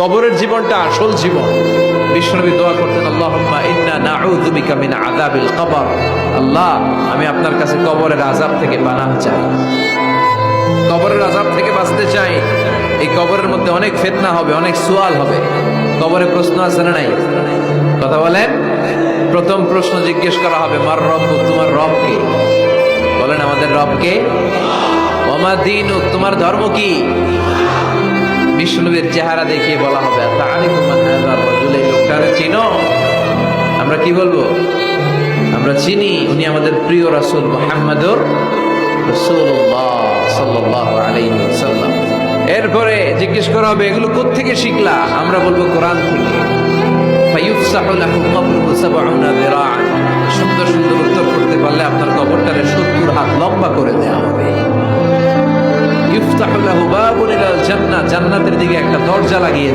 কবরের জীবনটা আসল জীবন। বিশ্বনবী দোয়া করতেন, আল্লাহুম্মা ইন্না নাউযু বিকা মিন আযাবিল কবর। আল্লাহ, আমি আপনার কাছে কবরের আযাব থেকে পানাহ চাই, কবরের আযাব থেকে বাঁচতে চাই। এই কবরের মধ্যে অনেক ফিতনা হবে, অনেক সুয়াল হবে। কবরে প্রশ্ন আছে না নাই? কথা বলেন। প্রথম প্রশ্ন জিজ্ঞেস করা হবে, মার রব্বুক, তোমার রব কে? বলেন, আমাদের রব কে? ওয়া মা দীনুক, তোমার ধর্ম কি? বিষ্ণুবীর চেহারা দেখিয়ে বলা হবে, তাআরিফু মান হাযা রাজুল, এই লোকটারে চিনো? আমরা কি বলবো? আমরা চিনি, উনি আমাদের প্রিয় রাসূল মুহাম্মদুর রাসূলুল্লাহ সাল্লাল্লাহু আলাইহি ওয়াসাল্লাম। এরপরে জিজ্ঞেস করা হবে, এগুলো কোত্থেকে শিখলা? আমরা বলবো কোরআন থেকে। ফায়ুফসাহু লাহু কবরুহু ৭০ যিরাআন, সুন্দর সুন্দর উত্তর করতে পারলে আপনার কবরটারে ৭০ হাত লম্বা করে দেওয়া হবে। ইফতাহু লাহু বাবুন ইলাল জান্নাহ, জান্নাতের দিকে একটা দরজা লাগিয়ে